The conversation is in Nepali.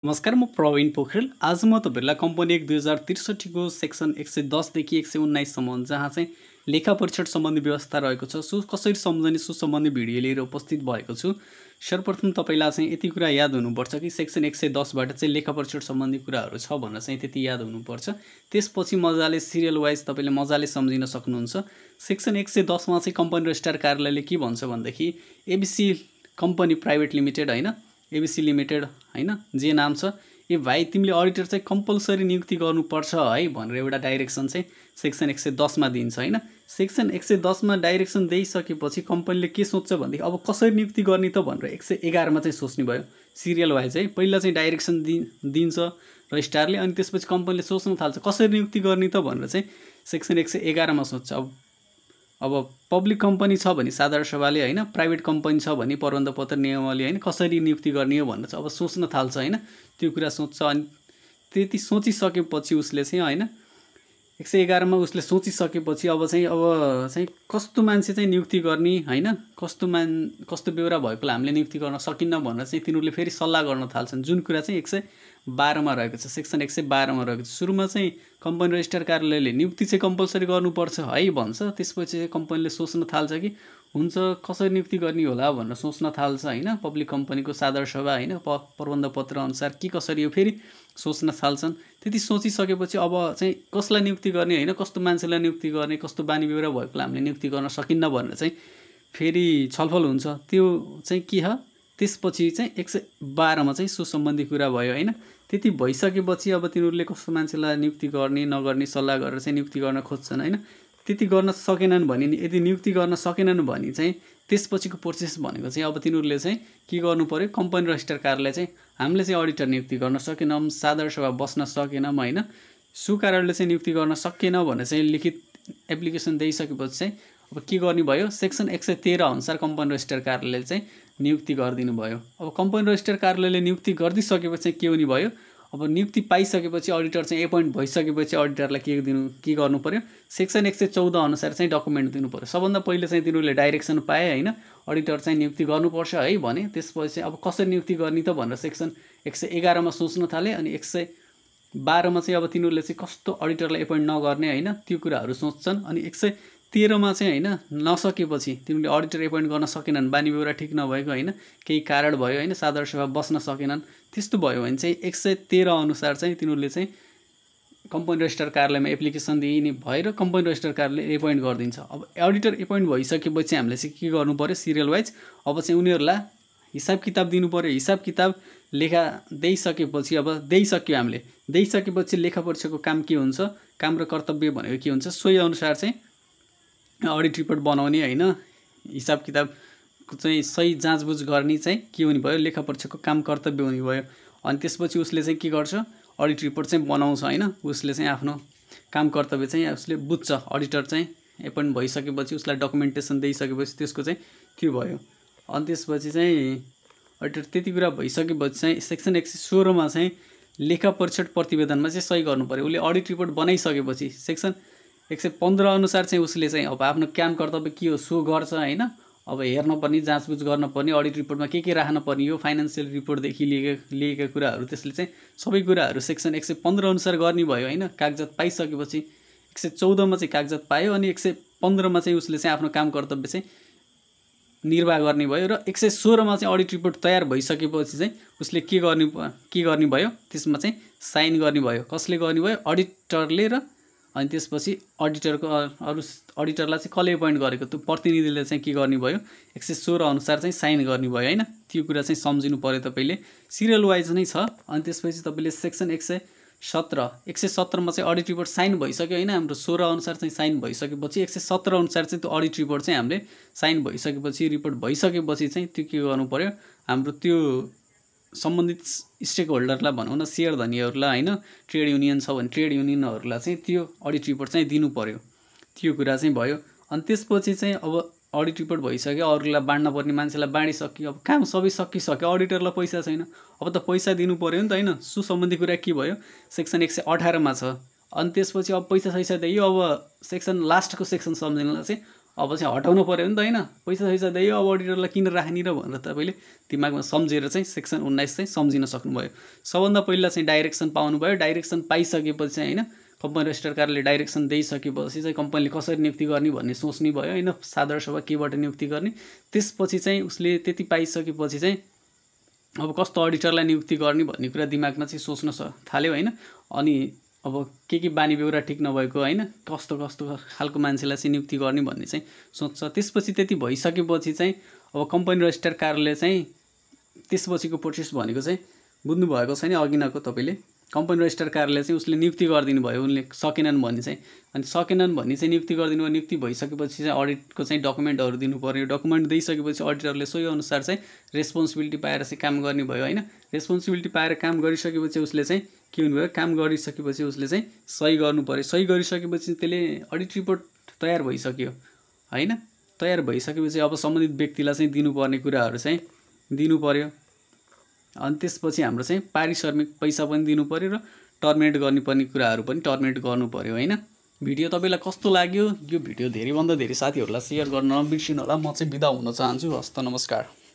नमस्कार, म प्रवीण पोखरेल। आज म तपाईँहरूलाई कम्पनी एक 2063 को सेक्सन 110 देखि 119 सम्म जहाँ चाहिँ लेखा परीक्षण सम्बन्धी व्यवस्था रहेको छ कसरी सम्झने सम्बन्धी भिडियो लिएर उपस्थित भएको छु। सर्वप्रथम तपाईँलाई चाहिँ यति कुरा याद हुनुपर्छ कि सेक्सन 110 बाट चाहिँ लेखा परीक्षण सम्बन्धी कुराहरू छ भनेर चाहिँ त्यति याद हुनुपर्छ। त्यसपछि मजाले सिरियल वाइज तपाईँले मजाले सम्झिन सक्नुहुन्छ। सेक्सन 110 मा चाहिँ कम्पनी रजिस्ट्रार कार्यालयले के भन्छ भन्दाखेरि एबीसी कम्पनी प्राइभेट लिमिटेड हैन, एबीसी लिमिटेड हैन, जे नाम छ, ए भाइ तिमीले अडिटर चाहिँ कम्पलसरी नियुक्ति गर्नुपर्छ है भनेर एउटा डाइरेक्सन चाहिँ सेक्सन 110 मा दिन्छ हैन। सेक्सन 110 मा डाइरेक्सन दिइसकेपछि कम्पनीले के सोच्छ भन्दाखेरि अब कसरी नियुक्ति गर्ने त भनेर 111 मा चाहिँ सोच्ने भयो। सिरियल वाइज है, पहिला चाहिँ डाइरेक्सन दिन्छ रजिस्ट्रारले, अनि त्यसपछि कम्पनीले सोच्न थाल्छ कसरी नियुक्ति गर्ने त भनेर चाहिँ सेक्सन 111 मा सोच्छ। अब पब्लिक कम्पनी छ भने साधारण सभाले हैन, प्राइभेट कम्पनी छ भने प्रबन्ध पत्र नियमावली हैन, कसरी नियुक्ति गर्ने हो भनेर चाहिँ अब सोच्न थाल्छ हैन। त्यो कुरा सोच्छ अनि त्यति सोचिसकेपछि उसले चाहिँ हैन 111 मा उसले सोचिसकेपछि अब चाहिँ कस्तो मान्छे चाहिँ नियुक्ति गर्ने हैन, कस्तो बेहोरा भएकोलाई हामीले नियुक्ति गर्न सकिन्न भनेर चाहिँ तिनीहरूले फेरि सल्लाह गर्न थाल्छन्, जुन कुरा चाहिँ 112 मा रहेको छ, सेक्सन 112 मा रहेको छ। सुरुमा चाहिँ कम्पनी रजिस्ट्रार कार्यालयले नियुक्ति चाहिँ कम्पलसरी गर्नुपर्छ है भन्छ। त्यसपछि चाहिँ कम्पनीले सोच्न थाल्छ कि हुन्छ कसरी नियुक्ति गर्ने होला भनेर सोच्न थाल्छ हैन। पब्लिक कम्पनीको साधारण सभा हैन, प्रबन्ध पत्र अनुसार के कसरी हो फेरि सोच्न थाल्छन्। त्यति सोचिसकेपछि अब चाहिँ कसलाई नियुक्ति गर्ने हैन, कस्तो मान्छेलाई नियुक्ति गर्ने, कस्तो बानी बेहोरा भएकोलाई हामीले नियुक्ति गर्न सकिन्न भनेर चाहिँ फेरि छलफल हुन्छ। त्यो चाहिँ के हो, त्यसपछि चाहिँ 112 मा चाहिँ सो सम्बन्धी कुरा भयो हैन। त्यति भइसकेपछि अब तिनीहरूले कस्तो मान्छेलाई नियुक्ति गर्ने नगर्ने सल्लाह गरेर चाहिँ नियुक्ति गर्न खोज्छन् हैन। त्यति गर्न सकेनन् भने यदि नियुक्ति गर्न सकेनन् भने चाहिँ त्यसपछिको प्रोसेस भनेको चाहिँ अब तिनीहरूले चाहिँ के गर्नु पर्यो, कम्पनी रजिस्ट्रार कार्यालय चाहिँ हामीले चाहिँ अडिटर नियुक्ति गर्न सकेनौँ, साधारण सभा बस्न सकेनौँ हैन, सो कारणले चाहिँ नियुक्ति गर्न सकेन भनेर चाहिँ लिखित एप्लिकेसन दिइसकेपछि चाहिँ अब के गर्ने भयो, सेक्सन 113 अनुसार कम्पनी रजिस्ट्रार कार्यालयले चाहिँ नियुक्ति गरिदिनु भयो। अब कम्पनी रजिस्ट्रार कार्यालयले नियुक्ति गरिदिसकेपछि चाहिँ के हुने भयो, अब नियुक्ति पाइसकेपछि अडिटर चाहिँ एपोइन्ट भइसकेपछि अडिटरलाई के गर्नु पर्यो, सेक्सन 114 अनुसार चाहिँ डकुमेन्ट दिनु पर्यो। सबभन्दा पहिले चाहिँ तिनीहरूले डाइरेक्सन पाए हैन, अडिटर चाहिँ नियुक्ति गर्नुपर्छ है भने। त्यसपछि चाहिँ अब कसरी नियुक्ति गर्ने त भनेर सेक्सन 111 मा सोच्न थाले अनि 112 मा चाहिँ अब तिनीहरूले चाहिँ कस्तो अडिटरलाई एपोइन्ट नगर्ने हैन त्यो कुराहरू सोच्छन्। अनि 113 मा चाहिँ हैन नसकेपछि तिनीहरूले अडिटर एपोइन्ट गर्न सकेनन्, बानी बेहोरा ठिक नभएको हैन, केही कारण भयो हैन, साधारण सभा बस्न सकेनन्, त्यस्तो भयो भने चाहिँ 113 अनुसार चाहिँ तिनीहरूले चाहिँ कम्पनी रजिस्ट्रार कार्यालयमा एप्लिकेसन दिने भएर कम्पनी रजिस्ट्रार कार्यालयले एपोइन्ट गरिदिन्छ। अब अडिटर एपोइन्ट भइसकेपछि हामीले चाहिँ के गर्नु पर्यो, सिरियल वाइज अब चाहिँ उनीहरूलाई हिसाब किताब दिनु पर्यो। हिसाब किताब लेखा दिइसकेपछि अब हामीले दिइसकेपछि लेखा परीक्षाको काम के हुन्छ, काम र कर्तव्य भनेको के हुन्छ, सोही अनुसार चाहिँ अडिट रिपोर्ट बनाउने हैन, हिसाब किताब चाहिँ सही जाँचबुझ गर्ने चाहिँ के हुने भयो, लेखा परीक्षाको काम कर्तव्य हुने भयो। अनि त्यसपछि उसले चाहिँ के गर्छ, अडिट रिपोर्ट चाहिँ बनाउँछ हैन, उसले चाहिँ आफ्नो काम कर्तव्य चाहिँ उसले बुझ्छ। अडिटर चाहिँ एपोइन्ट भइसकेपछि उसलाई डकुमेन्टेसन दिइसकेपछि त्यसको चाहिँ त्यो भयो। अनि त्यसपछि चाहिँ अडिटर त्यति कुरा भइसकेपछि चाहिँ सेक्सन 116 मा चाहिँ लेखा परीक्षण प्रतिवेदनमा चाहिँ सही गर्नु पर्यो। उसले अडिट रिपोर्ट बनाइसकेपछि सेक्सन 115 अनुसार चाहिँ उसले चाहिँ अब आफ्नो काम कर्तव्य के हो सो गर्छ हैन। अब हेर्न पर्ने, जाँचबुझ गर्न पर्ने, अडिट रिपोर्टमा के राख्न पर्ने हो, फाइनान्सियल रिपोर्टदेखि लिएका कुराहरू त्यसले चाहिँ सबै कुराहरू सेक्सन 115 अनुसार गर्ने भयो हैन। कागजात पाइसकेपछि 114 मा चाहिँ कागजात पायो अनि 115 मा चाहिँ उसले चाहिँ आफ्नो काम कर्तव्य चाहिँ निर्वाह गर्ने भयो। र 116 मा चाहिँ अडिट रिपोर्ट तयार भइसकेपछि चाहिँ उसले के गर्ने भयो, त्यसमा चाहिँ साइन गर्ने भयो। कसले गर्ने भयो, अडिटरले। र अनि त्यसपछि अडिटरको अरू अडिटरलाई चाहिँ कसले एपोइन्ट गरेको त्यो प्रतिनिधिले चाहिँ के गर्ने भयो, 116 अनुसार चाहिँ साइन गर्ने भयो हैन। त्यो कुरा चाहिँ सम्झिनु पर्यो तपाईले, सिरियल वाइज नै छ। अनि त्यसपछि तपाईले सेक्सन 117 मा चाहिँ अडिट रिपोर्ट साइन भइसक्यो हैन, हाम्रो 16 अनुसार चाहिँ साइन भइसकेपछि 117 अनुसार चाहिँ त्यो अडिट रिपोर्ट चाहिँ हामीले साइन भइसकेपछि रिपोर्ट भइसकेपछि चाहिँ त्यो के गर्नु पर्यो, हाम्रो त्यो सम्बन्धित स्टेक होल्डरलाई भनौँ न, सेयर धनीहरूलाई हैन, ट्रेड युनियन छ भने ट्रेड युनियनहरूलाई चाहिँ त्यो अडिट रिपोर्ट चाहिँ दिनु पर्यो। त्यो कुरा चाहिँ भयो। अनि त्यसपछि चाहिँ अब अडिट रिपोर्ट भइसक्यो, अरूलाई बाँड्न पर्ने मान्छेलाई बाँडिसक्यो, अब काम सबै सकिसक्यो, अडिटरलाई पैसा छैन, अब त पैसा दिनु पर्यो नि त हैन। सो सम्बन्धी कुरा के भयो, सेक्सन 118 मा छ। अनि त्यसपछि अब पैसा सैसा दियो, अब सेक्सन लास्टको सेक्सन सम्झिनलाई चाहिँ अब चाहिँ हटाउनु पर्यो नि त हैन, पैसा दियो अब अडिटरलाई किन राख्ने र भनेर तपाईँले दिमागमा सम्झेर चाहिँ सेक्सन 19 चाहिँ सम्झिन सक्नुभयो। सबभन्दा पहिला चाहिँ डाइरेक्सन पाउनुभयो। डाइरेक्सन पाइसकेपछि चाहिँ हैन कम्पनी रजिस्टर कार्यालयले डाइरेक्सन दिइसकेपछि चाहिँ कम्पनीले कसरी नियुक्ति गर्ने भन्ने सोच्ने भयो हैन, साधारण सभा केबाट नियुक्ति गर्ने। त्यसपछि चाहिँ उसले त्यति पाइसकेपछि चाहिँ अब कस्तो अडिटरलाई नियुक्ति गर्ने भन्ने कुरा दिमागमा चाहिँ सोच्न थाल्यो हैन। अनि अब के बानी बेहोरा ठिक नभएको हैन, कस्तो खालको मान्छेलाई चाहिँ नियुक्ति गर्ने भन्ने चाहिँ सोच्छ। त्यसपछि त्यति भइसकेपछि चाहिँ अब कम्पनी रजिस्टर कार्यालय चाहिँ त्यसपछिको प्रोसेस भनेको चाहिँ बुझ्नु भएको छैन अघि नको तपाईले। कम्पनी रजिस्टर कार्यालय चाहिँ उसले नियुक्ति गरिदिनु भयो, उनले सकेनन् भन्ने चाहिँ, अनि सकेनन् भन्ने चाहिँ नियुक्ति गरिदिनु भयो। नियुक्ति भइसकेपछि चाहिँ अडिटको चाहिँ डकुमेन्टहरू दिनु पर्यो। डकुमेन्ट दिइसकेपछि अडिटरले सोही अनुसार चाहिँ रेस्पोन्सिबिलिटी पाएर चाहिँ काम गर्ने भयो हैन। रेस्पोन्सिबिलिटी पाएर काम गरिसकेपछि उसले चाहिँ के हुनुभयो, काम गरिसकेपछि उसले चाहिँ सही गर्नु पर्यो। सही गरिसकेपछि त्यसले अडिट रिपोर्ट तयार भइसक्यो हैन। तयार भइसकेपछि अब सम्बन्धित व्यक्तिलाई चाहिँ दिनुपर्ने कुराहरू चाहिँ दिनु पर्यो। अनि त्यसपछि हाम्रो चाहिँ पारिश्रमिक पैसा पनि दिनु पर्यो र टर्मिनेट गर्नुपर्ने कुराहरू पनि टर्मिनेट गर्नु पर्यो हैन। भिडियो तपाईलाई कस्तो लाग्यो? यो भिडियो धेरैभन्दा धेरै साथीहरूलाई सेयर गर्न नबिर्सिनु होला। म चाहिँ बिदा हुन चाहन्छु। हस्त नमस्कार।